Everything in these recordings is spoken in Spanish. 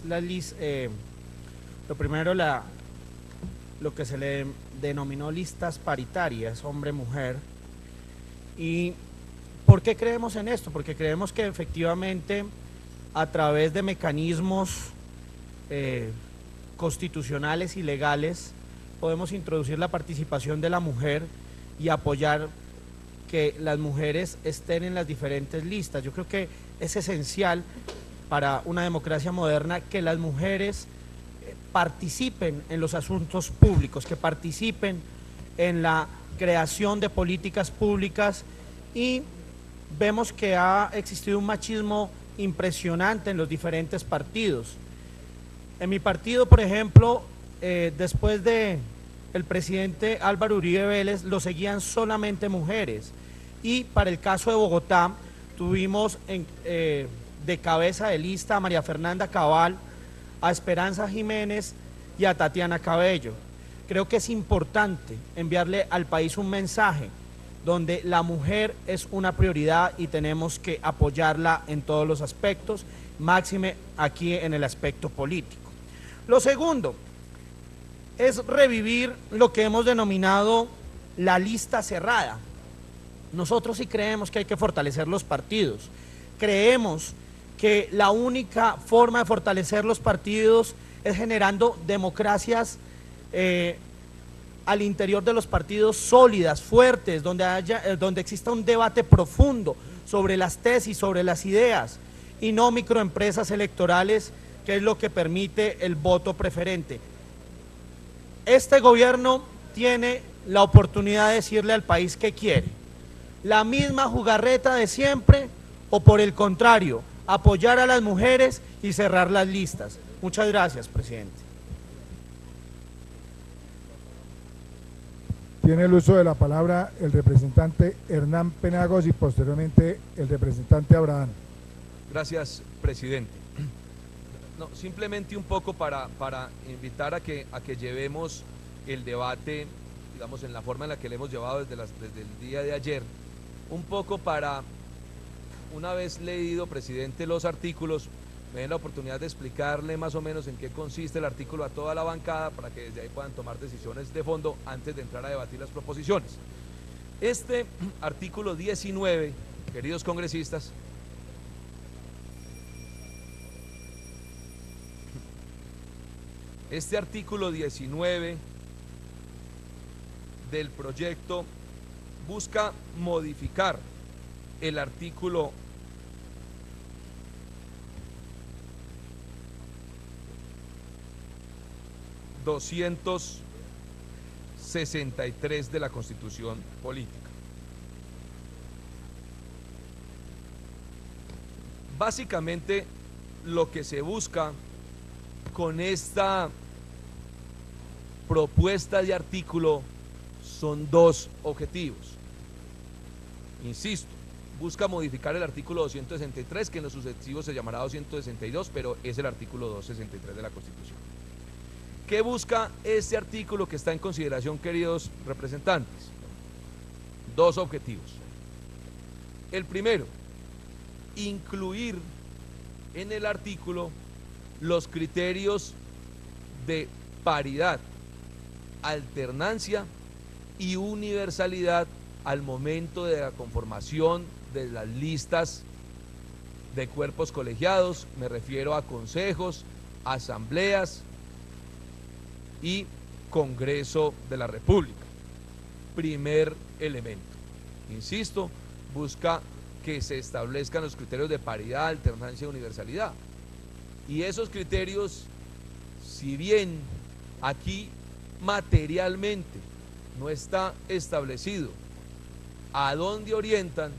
lo primero, lo que se le denominó listas paritarias, hombre-mujer. ¿Y por qué creemos en esto? Porque creemos que efectivamente a través de mecanismos constitucionales y legales podemos introducir la participación de la mujer y apoyar que las mujeres estén en las diferentes listas. Yo creo que es esencial para una democracia moderna que las mujeres participen en los asuntos públicos, que participen en la creación de políticas públicas, y vemos que ha existido un machismo impresionante en los diferentes partidos. En mi partido, por ejemplo, después de el presidente Álvaro Uribe Vélez, lo seguían solamente mujeres, y para el caso de Bogotá tuvimos de cabeza de lista a María Fernanda Cabal, a Esperanza Jiménez y a Tatiana Cabello. Creo que es importante enviarle al país un mensaje donde la mujer es una prioridad y tenemos que apoyarla en todos los aspectos, máxime aquí en el aspecto político. Lo segundo es revivir lo que hemos denominado la lista cerrada. Nosotros sí creemos que hay que fortalecer los partidos. Creemos que la única forma de fortalecer los partidos es generando democracias al interior de los partidos sólidas, fuertes, donde exista un debate profundo sobre las tesis, sobre las ideas, y no microempresas electorales, que es lo que permite el voto preferente. Este gobierno tiene la oportunidad de decirle al país qué quiere: la misma jugarreta de siempre, o por el contrario, apoyar a las mujeres y cerrar las listas. Muchas gracias, presidente. Tiene el uso de la palabra el representante Hernán Penagos y posteriormente el representante Abraham. Gracias, presidente. No, simplemente un poco para invitar a que llevemos el debate, digamos, en la forma en la que lo hemos llevado desde el día de ayer, un poco para, una vez leído, presidente, los artículos, me den la oportunidad de explicarle más o menos en qué consiste el artículo a toda la bancada, para que desde ahí puedan tomar decisiones de fondo antes de entrar a debatir las proposiciones. Este artículo 19, queridos congresistas, este artículo 19 del proyecto busca modificar el artículo 263 de la Constitución Política. Básicamente, lo que se busca con esta propuesta de artículo son dos objetivos. Insisto, busca modificar el artículo 263, que en los sucesivos se llamará 262, pero es el artículo 263 de la Constitución. ¿Qué busca este artículo que está en consideración, queridos representantes? Dos objetivos. El primero, incluir en el artículo los criterios de paridad, alternancia y universalidad al momento de la conformación de las listas de cuerpos colegiados. Me refiero a consejos, asambleas y Congreso de la República. Primer elemento. Insisto, busca que se establezcan los criterios de paridad, alternancia y universalidad. Y esos criterios, si bien aquí materialmente no está establecido a dónde orientan,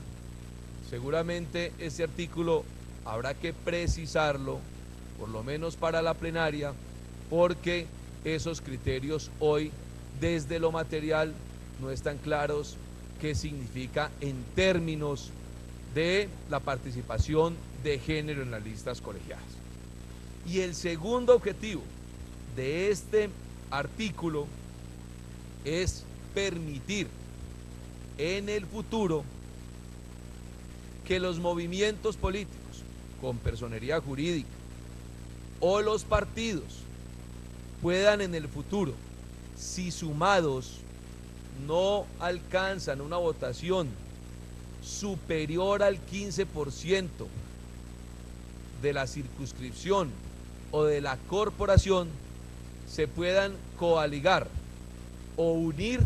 seguramente ese artículo habrá que precisarlo, por lo menos para la plenaria, porque esos criterios hoy, desde lo material, no están claros qué significa en términos de la participación de género en las listas colegiadas. Y el segundo objetivo de este artículo es permitir en el futuro que los movimientos políticos con personería jurídica o los partidos puedan en el futuro, si sumados no alcanzan una votación superior al 15% de la circunscripción o de la corporación, se puedan coaligar o unir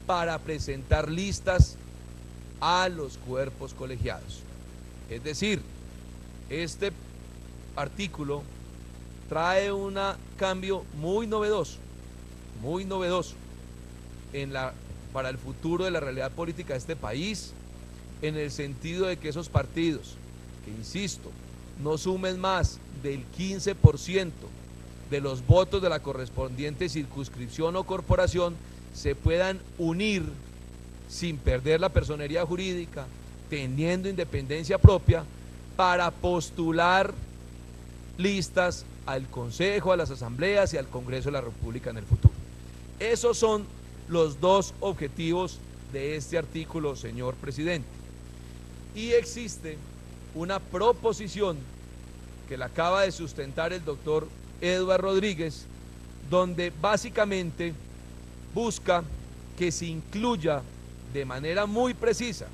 para presentar listas a los cuerpos colegiados. Es decir, este artículo trae un cambio muy novedoso para el futuro de la realidad política de este país, en el sentido de que esos partidos, que insisto, no sumen más del 15% de los votos de la correspondiente circunscripción o corporación, se puedan unir sin perder la personería jurídica, teniendo independencia propia, para postular listas al Consejo, a las asambleas y al Congreso de la República en el futuro. Esos son los dos objetivos de este artículo, señor presidente. Y existe una proposición que la acaba de sustentar el doctor Eduard Rodríguez, donde básicamente busca que se incluya de manera muy precisa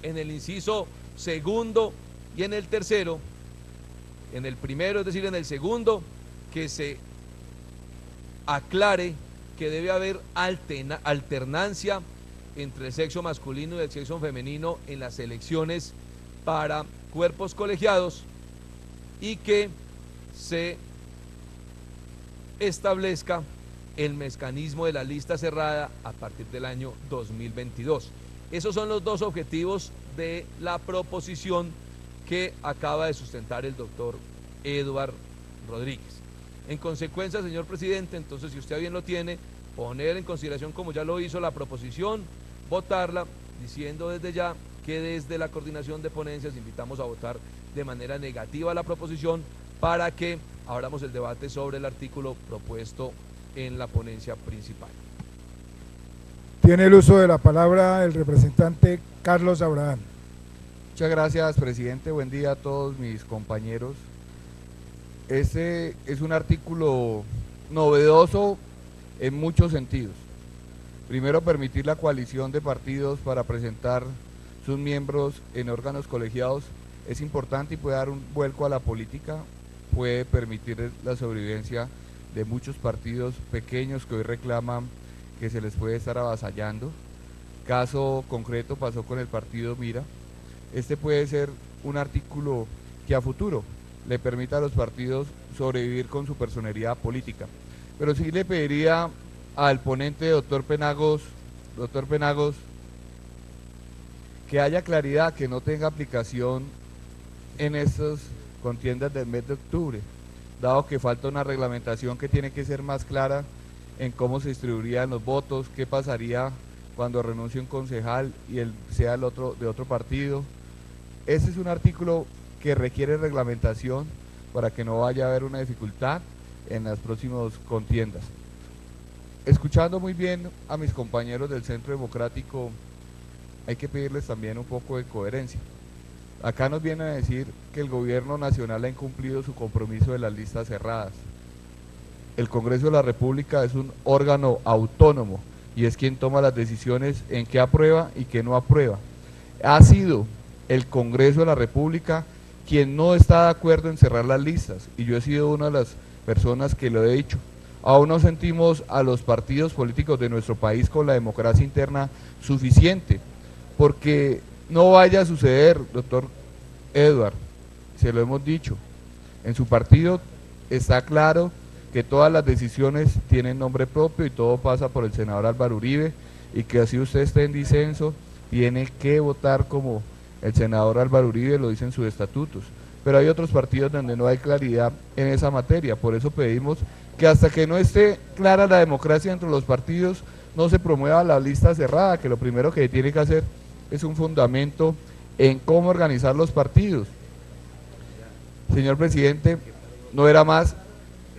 en el inciso segundo y en el tercero, en el primero, es decir, en el segundo, que se aclare que debe haber alternancia entre el sexo masculino y el sexo femenino en las elecciones para cuerpos colegiados, y que se establezca el mecanismo de la lista cerrada a partir del año 2022. Esos son los dos objetivos de la proposición que acaba de sustentar el doctor Eduard Rodríguez. En consecuencia, señor presidente, entonces, si usted bien lo tiene, poner en consideración, como ya lo hizo, la proposición, votarla, diciendo desde ya que desde la coordinación de ponencias invitamos a votar de manera negativa la proposición para que abramos el debate sobre el artículo propuesto en la ponencia principal. Tiene el uso de la palabra el representante Carlos Abraham. Muchas gracias, presidente. Buen día a todos mis compañeros. Este es un artículo novedoso en muchos sentidos. Primero, permitir la coalición de partidos para presentar sus miembros en órganos colegiados es importante y puede dar un vuelco a la política, puede permitir la sobrevivencia de muchos partidos pequeños que hoy reclaman que se les puede estar avasallando. Caso concreto pasó con el partido Mira. Este puede ser un artículo que a futuro le permita a los partidos sobrevivir con su personería política. Pero sí le pediría al ponente, doctor Penagos, que haya claridad, que no tenga aplicación en estas contiendas del mes de octubre, dado que falta una reglamentación que tiene que ser más clara en cómo se distribuirían los votos, qué pasaría cuando renuncie un concejal y él sea de otro partido. Este es un artículo que requiere reglamentación para que no vaya a haber una dificultad en las próximas contiendas. Escuchando muy bien a mis compañeros del Centro Democrático, hay que pedirles también un poco de coherencia. Acá nos vienen a decir que el gobierno nacional ha incumplido su compromiso de las listas cerradas. El Congreso de la República es un órgano autónomo y es quien toma las decisiones en qué aprueba y qué no aprueba. Ha sido el Congreso de la República quien no está de acuerdo en cerrar las listas, y yo he sido una de las personas que lo he dicho. Aún no sentimos a los partidos políticos de nuestro país con la democracia interna suficiente, porque no vaya a suceder, doctor Eduard, se lo hemos dicho, en su partido está claro que todas las decisiones tienen nombre propio y todo pasa por el senador Álvaro Uribe, y que así usted esté en disenso, tiene que votar como el senador Álvaro Uribe lo dice en sus estatutos. Pero hay otros partidos donde no hay claridad en esa materia, por eso pedimos que hasta que no esté clara la democracia entre los partidos, no se promueva la lista cerrada, que lo primero que tiene que hacer es un fundamento en cómo organizar los partidos. Señor presidente, no era más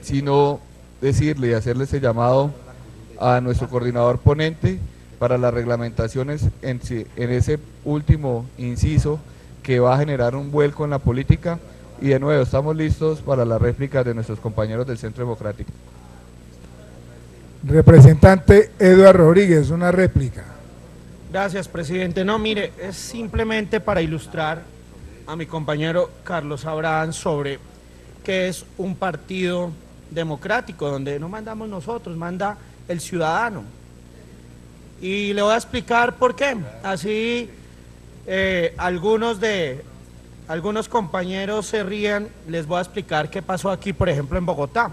sino decirle y hacerle ese llamado a nuestro coordinador ponente para las reglamentaciones en ese último inciso que va a generar un vuelco en la política, Y de nuevo, estamos listos para la réplica de nuestros compañeros del Centro Democrático. Representante Eduardo Rodríguez, una réplica. Gracias, presidente. No, mire, es simplemente para ilustrar a mi compañero Carlos Abraham sobre qué es un partido democrático, donde no mandamos nosotros, manda el ciudadano. Y le voy a explicar por qué. Así algunos compañeros se rían, les voy a explicar qué pasó aquí, por ejemplo, en Bogotá.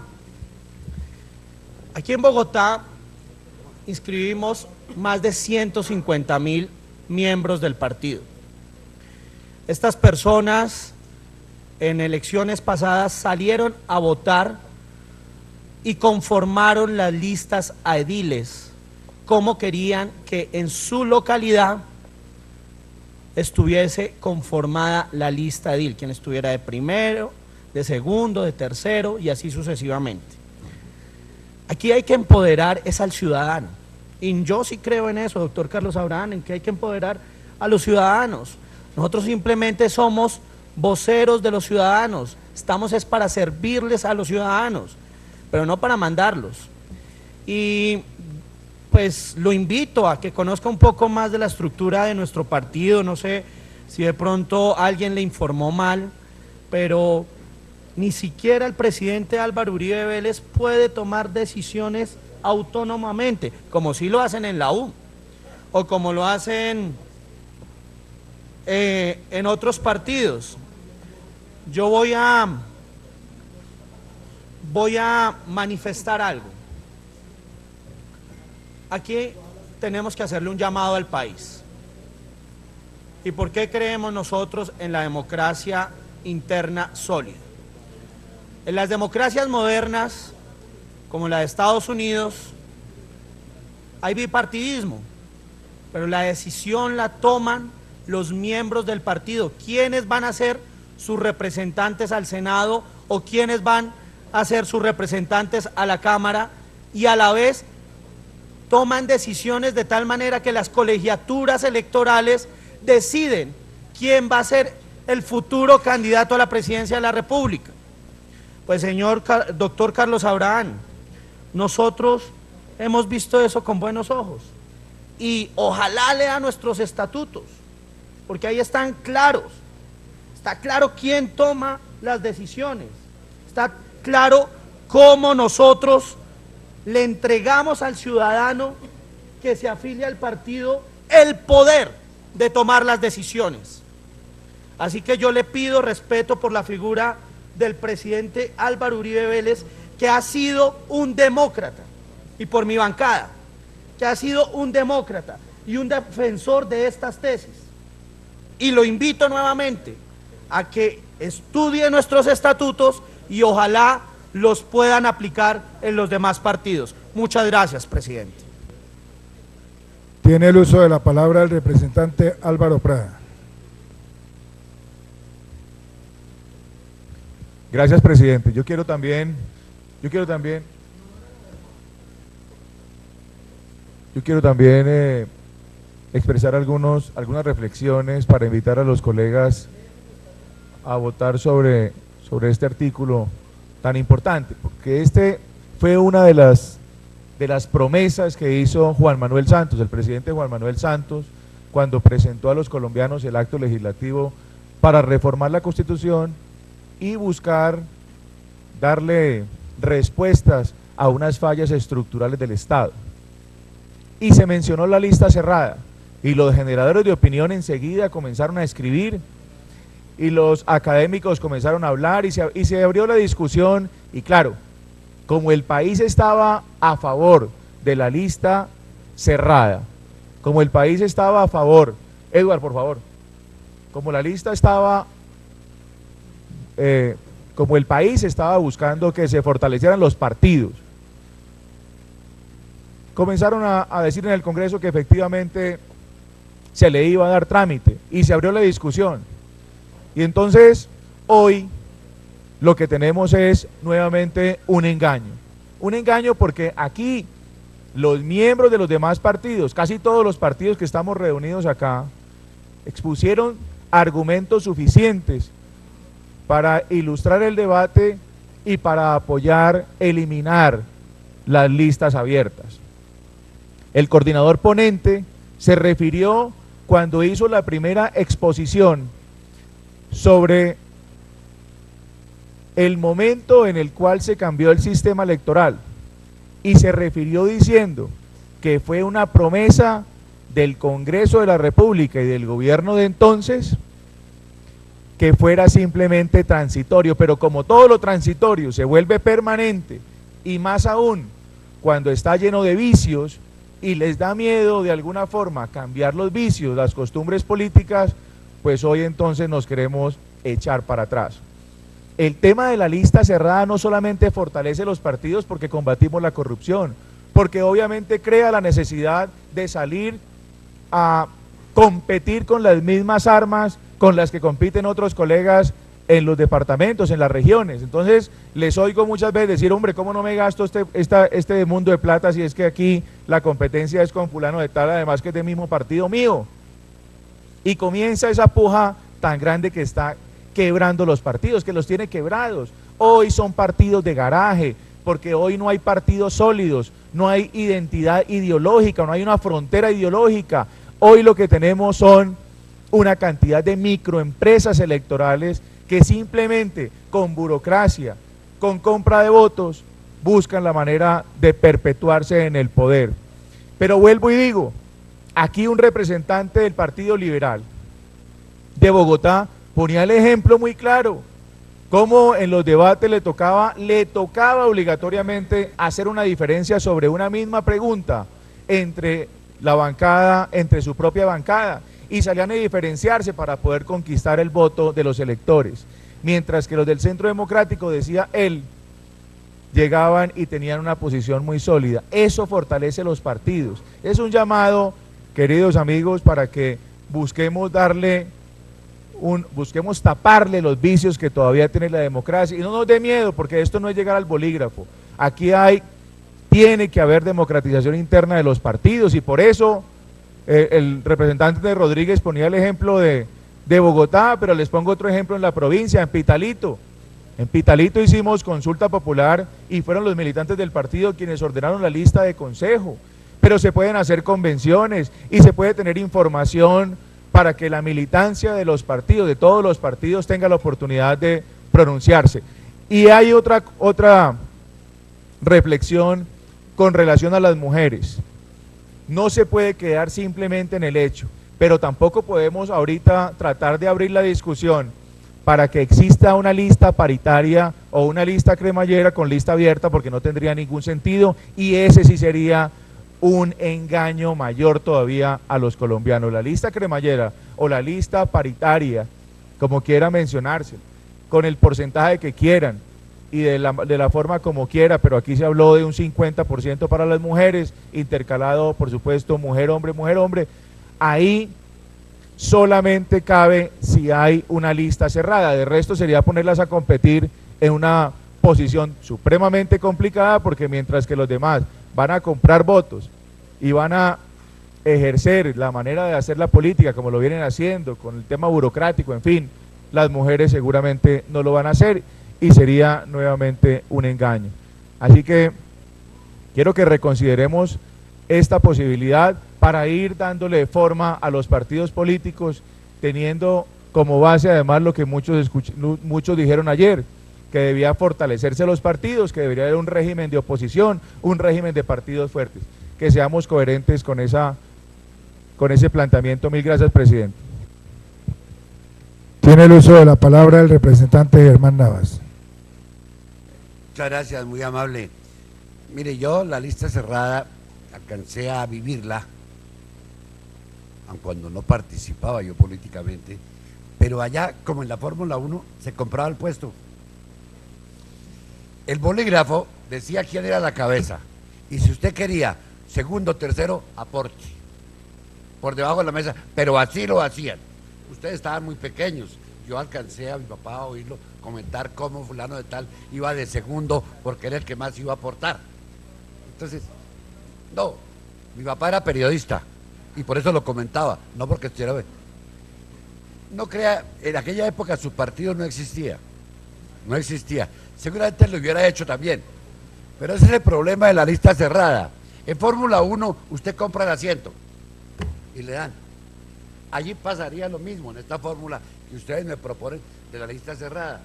Aquí en Bogotá inscribimos más de 150.000 miembros del partido. Estas personas en elecciones pasadas salieron a votar y conformaron las listas a ediles, como querían que en su localidad estuviese conformada la lista edil, quien estuviera de primero, de segundo, de tercero y así sucesivamente. Aquí hay que empoderar es al ciudadano, y yo sí creo en eso, doctor Carlos Abraham, en que hay que empoderar a los ciudadanos. Nosotros simplemente somos voceros de los ciudadanos, estamos es para servirles a los ciudadanos, pero no para mandarlos. Y pues lo invito a que conozca un poco más de la estructura de nuestro partido. No sé si de pronto alguien le informó mal, pero ni siquiera el presidente Álvaro Uribe Vélez puede tomar decisiones autónomamente, como sí lo hacen en la U, o como lo hacen en otros partidos. Yo voy a manifestar algo. Aquí tenemos que hacerle un llamado al país. ¿Y por qué creemos nosotros en la democracia interna sólida? En las democracias modernas, como la de Estados Unidos, hay bipartidismo, pero la decisión la toman los miembros del partido. ¿Quiénes van a ser sus representantes al Senado o quiénes van a ser sus representantes a la Cámara? Y a la vez toman decisiones de tal manera que las colegiaturas electorales deciden quién va a ser el futuro candidato a la presidencia de la República. Pues señor doctor Carlos Abraham, nosotros hemos visto eso con buenos ojos y ojalá lea nuestros estatutos, porque ahí están claros, está claro quién toma las decisiones, está claro cómo nosotros le entregamos al ciudadano que se afilia al partido el poder de tomar las decisiones. Así que yo le pido respeto por la figura del presidente Álvaro Uribe Vélez, que ha sido un demócrata, y por mi bancada, que ha sido un demócrata y un defensor de estas tesis. Y lo invito nuevamente a que estudie nuestros estatutos y ojalá los puedan aplicar en los demás partidos. Muchas gracias, presidente. Tiene el uso de la palabra el representante Álvaro Prada. Gracias, presidente. Yo quiero también expresar algunas reflexiones para invitar a los colegas a votar sobre este artículo tan importante, porque este fue una de las promesas que hizo Juan Manuel Santos, el presidente Juan Manuel Santos, cuando presentó a los colombianos el acto legislativo para reformar la Constitución y buscar darle respuestas a unas fallas estructurales del Estado. Y se mencionó la lista cerrada, y los generadores de opinión enseguida comenzaron a escribir, y los académicos comenzaron a hablar, y se abrió la discusión, y claro, como el país estaba a favor de la lista cerrada, como el país estaba a favor, Eduardo, por favor, como la lista estaba, como el país estaba buscando que se fortalecieran los partidos, comenzaron a decir en el Congreso que efectivamente se le iba a dar trámite, y se abrió la discusión. Y entonces, hoy, lo que tenemos es nuevamente un engaño porque aquí los miembros de los demás partidos, casi todos los partidos que estamos reunidos acá, expusieron argumentos suficientes para ilustrar el debate y para apoyar eliminar las listas abiertas. El coordinador ponente se refirió cuando hizo la primera exposición sobre el momento en el cual se cambió el sistema electoral y se refirió diciendo que fue una promesa del Congreso de la República y del gobierno de entonces que fuera simplemente transitorio, pero como todo lo transitorio se vuelve permanente y más aún cuando está lleno de vicios y les da miedo de alguna forma cambiar los vicios, las costumbres políticas, pues hoy entonces nos queremos echar para atrás. El tema de la lista cerrada no solamente fortalece los partidos porque combatimos la corrupción, porque obviamente crea la necesidad de salir a competir con las mismas armas con las que compiten otros colegas en los departamentos, en las regiones. Entonces les oigo muchas veces decir, hombre, ¿cómo no me gasto este mundo de plata si es que aquí la competencia es con fulano de tal, además que es del mismo partido mío? Y comienza esa puja tan grande que está quebrando los partidos, que los tiene quebrados. Hoy son partidos de garaje, porque hoy no hay partidos sólidos, no hay identidad ideológica, no hay una frontera ideológica. Hoy lo que tenemos son una cantidad de microempresas electorales que simplemente con burocracia, con compra de votos, buscan la manera de perpetuarse en el poder. Pero vuelvo y digo, aquí un representante del Partido Liberal de Bogotá ponía el ejemplo muy claro, cómo en los debates le tocaba obligatoriamente hacer una diferencia sobre una misma pregunta entre la bancada, entre su propia bancada, y salían a diferenciarse para poder conquistar el voto de los electores, mientras que los del Centro Democrático, decía él, llegaban y tenían una posición muy sólida. Eso fortalece los partidos. Es un llamado, queridos amigos, para que busquemos taparle los vicios que todavía tiene la democracia, y no nos dé miedo, porque esto no es llegar al bolígrafo. Aquí tiene que haber democratización interna de los partidos, y por eso el representante de Rodríguez ponía el ejemplo de Bogotá, pero les pongo otro ejemplo en la provincia, en Pitalito. En Pitalito hicimos consulta popular y fueron los militantes del partido quienes ordenaron la lista de consejo, pero se pueden hacer convenciones y se puede tener información para que la militancia de los partidos, de todos los partidos, tenga la oportunidad de pronunciarse. Y hay otra reflexión con relación a las mujeres. No se puede quedar simplemente en el hecho, pero tampoco podemos ahorita tratar de abrir la discusión para que exista una lista paritaria o una lista cremallera con lista abierta, porque no tendría ningún sentido, y ese sí sería un engaño mayor todavía a los colombianos. La lista cremallera o la lista paritaria, como quiera mencionarse, con el porcentaje que quieran y de la forma como quiera, pero aquí se habló de un 50% para las mujeres, intercalado por supuesto mujer-hombre, ahí solamente cabe si hay una lista cerrada. De resto sería ponerlas a competir en una posición supremamente complicada, porque mientras que los demás van a comprar votos y van a ejercer la manera de hacer la política como lo vienen haciendo, con el tema burocrático, en fin, las mujeres seguramente no lo van a hacer y sería nuevamente un engaño. Así que quiero que reconsideremos esta posibilidad para ir dándole forma a los partidos políticos, teniendo como base además lo que muchos dijeron ayer, que debía fortalecerse los partidos, que debería haber un régimen de oposición, un régimen de partidos fuertes. Que seamos coherentes con ese planteamiento. Mil gracias, presidente. Tiene el uso de la palabra el representante Germán Navas. Muchas gracias, muy amable. Mire, yo la lista cerrada alcancé a vivirla, aun cuando no participaba yo políticamente, pero allá, como en la Fórmula 1, se compraba el puesto. El bolígrafo decía quién era la cabeza, y si usted quería segundo, tercero, aporte, por debajo de la mesa, pero así lo hacían. Ustedes estaban muy pequeños, yo alcancé a mi papá a oírlo comentar cómo fulano de tal iba de segundo porque era el que más iba a aportar. Entonces, no, mi papá era periodista y por eso lo comentaba, no porque estuviera... No crea, en aquella época su partido no existía, no existía. Seguramente lo hubiera hecho también. Pero ese es el problema de la lista cerrada. En Fórmula 1 usted compra el asiento y le dan. Allí pasaría lo mismo en esta fórmula que ustedes me proponen de la lista cerrada.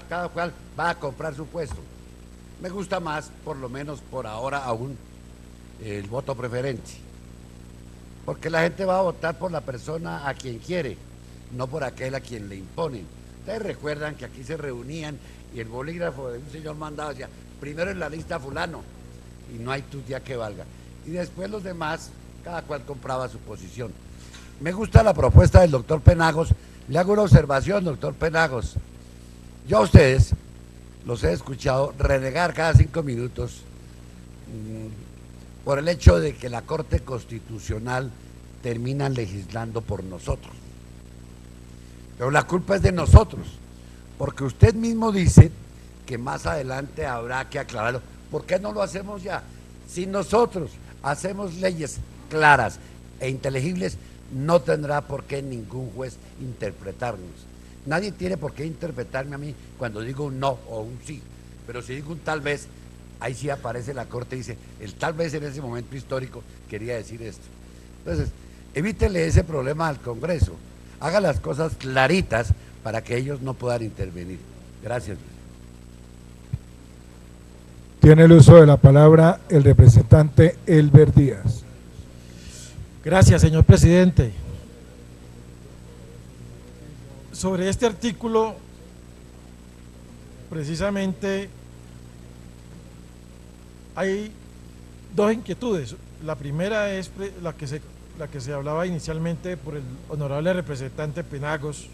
Cada cual va a comprar su puesto. Me gusta más, por lo menos por ahora aún, el voto preferente. Porque la gente va a votar por la persona a quien quiere, no por aquel a quien le imponen. Ustedes recuerdan que aquí se reunían y el bolígrafo de un señor mandado decía, primero en la lista fulano, y no hay tu día que valga. Y después los demás, cada cual compraba su posición. Me gusta la propuesta del doctor Penagos. Le hago una observación, doctor Penagos. Yo a ustedes los he escuchado renegar cada 5 minutos por el hecho de que la Corte Constitucional termina legislando por nosotros. Pero la culpa es de nosotros, porque usted mismo dice que más adelante habrá que aclararlo. ¿Por qué no lo hacemos ya? Si nosotros hacemos leyes claras e inteligibles, no tendrá por qué ningún juez interpretarnos. Nadie tiene por qué interpretarme a mí cuando digo un no o un sí, pero si digo un tal vez, ahí sí aparece la Corte y dice, el tal vez en ese momento histórico quería decir esto. Entonces, evítele ese problema al Congreso, haga las cosas claritas para que ellos no puedan intervenir. Gracias. Tiene el uso de la palabra el representante Elber Díaz. Gracias, señor presidente. Sobre este artículo, precisamente, hay dos inquietudes. La primera es la que se hablaba inicialmente por el honorable representante Penagos,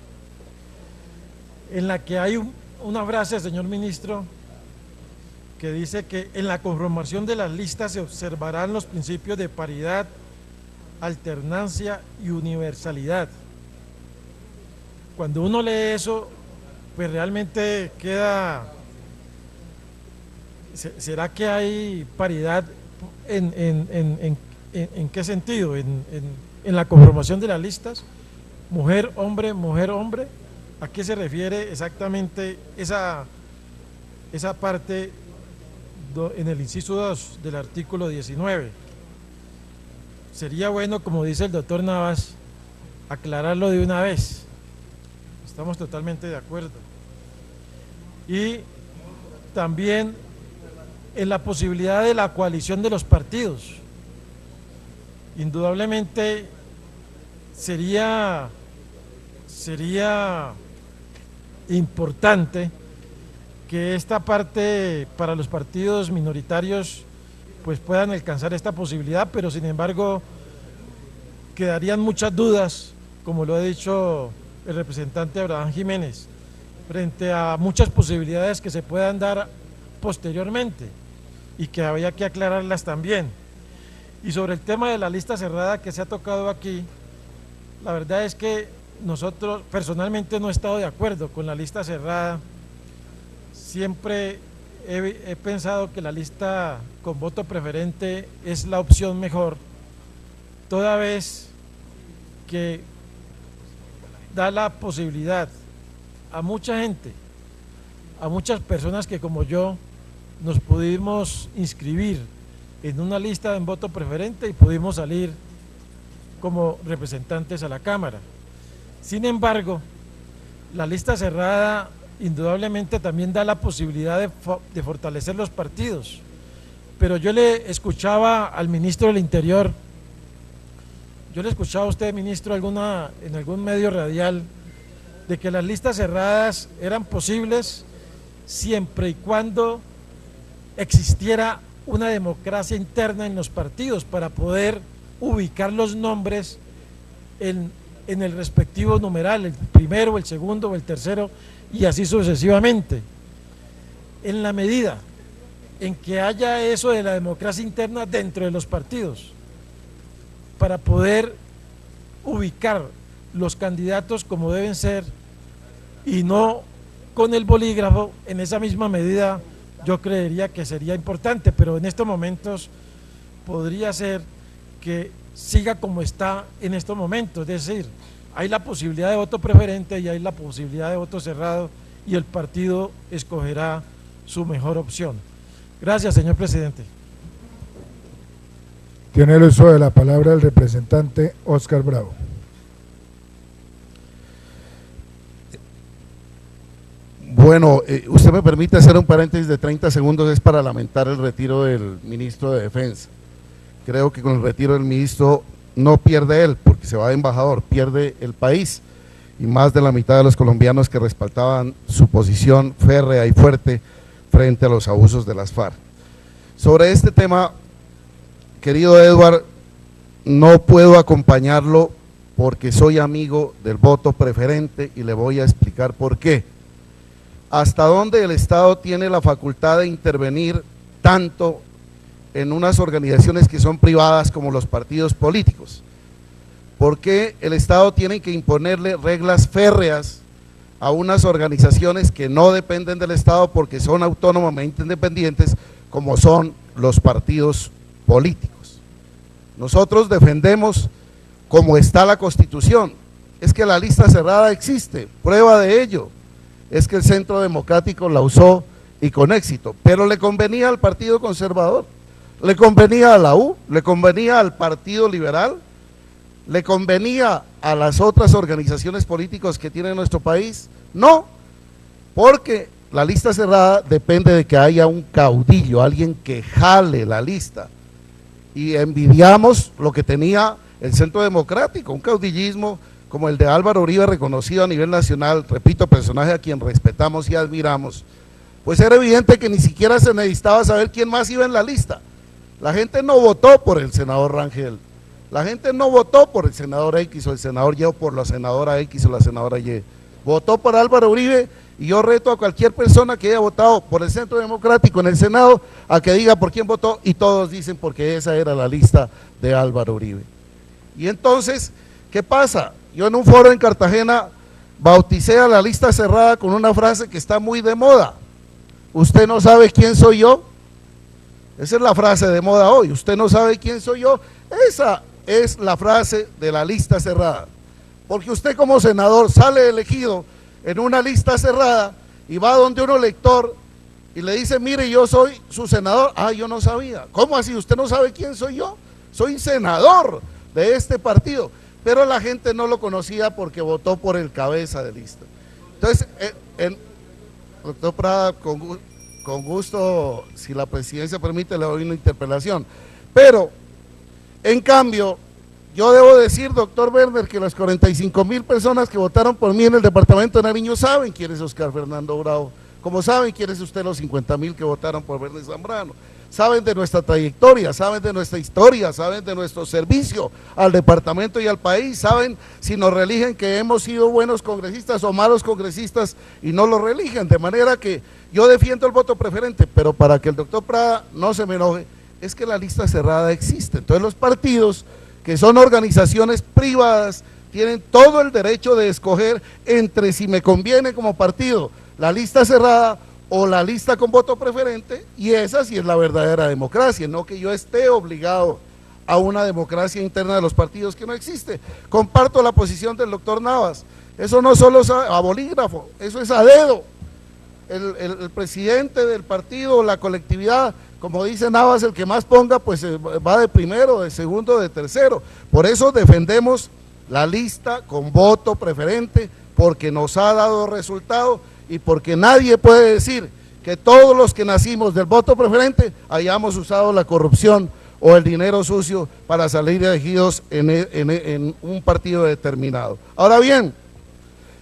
en la que hay una frase, señor ministro, que dice que en la conformación de las listas se observarán los principios de paridad, alternancia y universalidad. Cuando uno lee eso, pues realmente queda, ¿será que hay paridad en qué sentido? ¿En la conformación de las listas? ¿Mujer, hombre, mujer, hombre? ¿A qué se refiere exactamente esa parte en el inciso 2 del artículo 19? Sería bueno, como dice el doctor Navas, aclararlo de una vez. Estamos totalmente de acuerdo. Y también en la posibilidad de la coalición de los partidos. Indudablemente sería importante que esta parte para los partidos minoritarios pues puedan alcanzar esta posibilidad, pero sin embargo quedarían muchas dudas, como lo ha dicho el representante Abraham Jiménez, frente a muchas posibilidades que se puedan dar posteriormente y que había que aclararlas también. Y sobre el tema de la lista cerrada que se ha tocado aquí, la verdad es que nosotros personalmente no he estado de acuerdo con la lista cerrada. Siempre he pensado que la lista con voto preferente es la opción mejor, toda vez que da la posibilidad a mucha gente, a muchas personas que como yo nos pudimos inscribir en una lista en voto preferente y pudimos salir como representantes a la Cámara. Sin embargo, la lista cerrada indudablemente también da la posibilidad de fortalecer los partidos, pero yo le escuchaba al ministro del Interior, yo le escuchaba a usted, ministro, en algún medio radial, de que las listas cerradas eran posibles siempre y cuando existiera una democracia interna en los partidos para poder ubicar los nombres en el respectivo numeral, el primero, el segundo o el tercero, y así sucesivamente. En la medida en que haya eso de la democracia interna dentro de los partidos, para poder ubicar los candidatos como deben ser y no con el bolígrafo, en esa misma medida yo creería que sería importante, pero en estos momentos podría ser que siga como está en estos momentos, es decir, hay la posibilidad de voto preferente y hay la posibilidad de voto cerrado y el partido escogerá su mejor opción. Gracias, señor presidente. Tiene el uso de la palabra el representante Óscar Bravo. Bueno, usted me permite hacer un paréntesis de 30 segundos, es para lamentar el retiro del ministro de Defensa. Creo que con el retiro del ministro no pierde él, porque se va de embajador, pierde el país y más de la mitad de los colombianos que respaldaban su posición férrea y fuerte frente a los abusos de las FARC. Sobre este tema, querido Edward, no puedo acompañarlo porque soy amigo del voto preferente y le voy a explicar por qué. ¿Hasta dónde el Estado tiene la facultad de intervenir tanto en unas organizaciones que son privadas como los partidos políticos? ¿Por qué el Estado tiene que imponerle reglas férreas a unas organizaciones que no dependen del Estado porque son autónomamente independientes, como son los partidos políticos? Nosotros defendemos como está la Constitución, es que la lista cerrada existe, prueba de ello es que el Centro Democrático la usó y con éxito, pero le convenía al Partido Conservador, le convenía a la U, le convenía al Partido Liberal, le convenía a las otras organizaciones políticas que tiene nuestro país. No, porque la lista cerrada depende de que haya un caudillo, alguien que jale la lista, y envidiamos lo que tenía el Centro Democrático, un caudillismo como el de Álvaro Uribe, reconocido a nivel nacional, repito, personaje a quien respetamos y admiramos. Pues era evidente que ni siquiera se necesitaba saber quién más iba en la lista. La gente no votó por el senador Rangel, la gente no votó por el senador X o el senador Y o por la senadora X o la senadora Y, votó por Álvaro Uribe, y yo reto a cualquier persona que haya votado por el Centro Democrático en el Senado a que diga por quién votó, y todos dicen porque esa era la lista de Álvaro Uribe. Y entonces, ¿qué pasa? Yo en un foro en Cartagena bauticé a la lista cerrada con una frase que está muy de moda: ¿usted no sabe quién soy yo? Esa es la frase de moda hoy, ¿usted no sabe quién soy yo? Esa es la frase de la lista cerrada, porque usted como senador sale elegido en una lista cerrada y va donde un elector y le dice, mire, yo soy su senador. Ah, yo no sabía. ¿Cómo así? ¿Usted no sabe quién soy yo? Soy senador de este partido. Pero la gente no lo conocía porque votó por el cabeza de lista. Entonces, doctor Prada, con gusto, si la presidencia permite, le doy una interpelación. Pero, en cambio, yo debo decir, doctor Werner, que las 45.000 personas que votaron por mí en el departamento de Nariño saben quién es Óscar Fernando Bravo, como saben quién es usted los 50.000 que votaron por Werner Zambrano. Saben de nuestra trayectoria, saben de nuestra historia, saben de nuestro servicio al departamento y al país, saben si nos reeligen que hemos sido buenos congresistas o malos congresistas y no lo reeligen, de manera que yo defiendo el voto preferente, pero para que el doctor Prada no se me enoje, es que la lista cerrada existe. Entonces los partidos, que son organizaciones privadas, tienen todo el derecho de escoger entre si me conviene como partido la lista cerrada o la lista con voto preferente, y esa sí es la verdadera democracia, no que yo esté obligado a una democracia interna de los partidos que no existe. Comparto la posición del doctor Navas, eso no solo es a bolígrafo, eso es a dedo. El presidente del partido, la colectividad, como dice Navas, el que más ponga, pues va de primero, de segundo, de tercero. Por eso defendemos la lista con voto preferente, porque nos ha dado resultado y porque nadie puede decir que todos los que nacimos del voto preferente hayamos usado la corrupción o el dinero sucio para salir elegidos en un partido determinado. Ahora bien,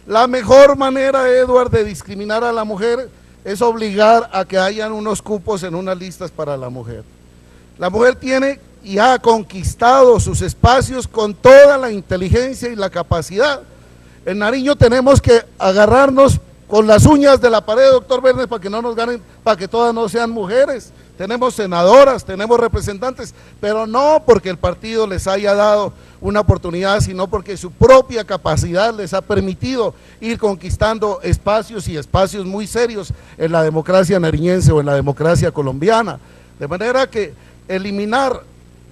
la mejor manera, Edward, de discriminar a la mujer es obligar a que hayan unos cupos en unas listas para la mujer. La mujer tiene y ha conquistado sus espacios con toda la inteligencia y la capacidad. En Nariño tenemos que agarrarnos con las uñas de la pared, doctor Werner, para que no nos ganen, para que todas no sean mujeres. Tenemos senadoras, tenemos representantes, pero no porque el partido les haya dado una oportunidad, sino porque su propia capacidad les ha permitido ir conquistando espacios y espacios muy serios en la democracia nariñense o en la democracia colombiana. De manera que eliminar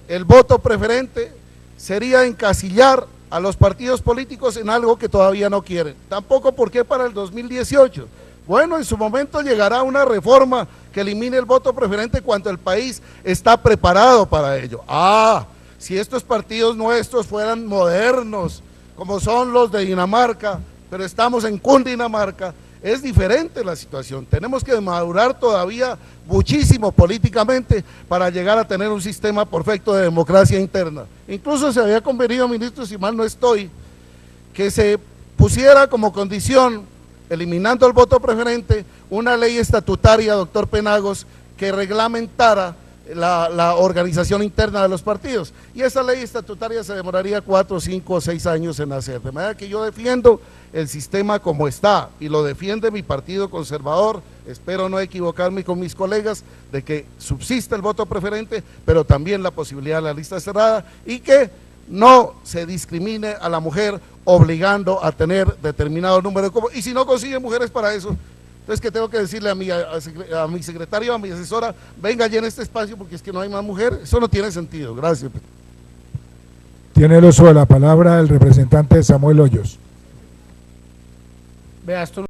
el voto preferente sería encasillar a los partidos políticos en algo que todavía no quieren. Tampoco porque para el 2018, Bueno, en su momento llegará una reforma que elimine el voto preferente cuando el país está preparado para ello. Si estos partidos nuestros fueran modernos, como son los de Dinamarca, pero estamos en Cundinamarca, es diferente la situación. Tenemos que madurar todavía muchísimo políticamente para llegar a tener un sistema perfecto de democracia interna. Incluso se había convenido, ministro, si mal no estoy, que se pusiera como condición, eliminando el voto preferente, una ley estatutaria, doctor Penagos, que reglamentara la organización interna de los partidos, y esa ley estatutaria se demoraría 4, 5 o 6 años en hacer, de manera que yo defiendo el sistema como está, y lo defiende mi partido conservador. Espero no equivocarme con mis colegas de que subsista el voto preferente, pero también la posibilidad de la lista cerrada, y que no se discrimine a la mujer obligando a tener determinado número de cupos, y si no consigue mujeres para eso, entonces que tengo que decirle a mi secretario, a mi asesora, venga allí en este espacio porque es que no hay más mujeres. Eso no tiene sentido. Gracias. Tiene el uso de la palabra el representante Samuel Hoyos. Vea, esto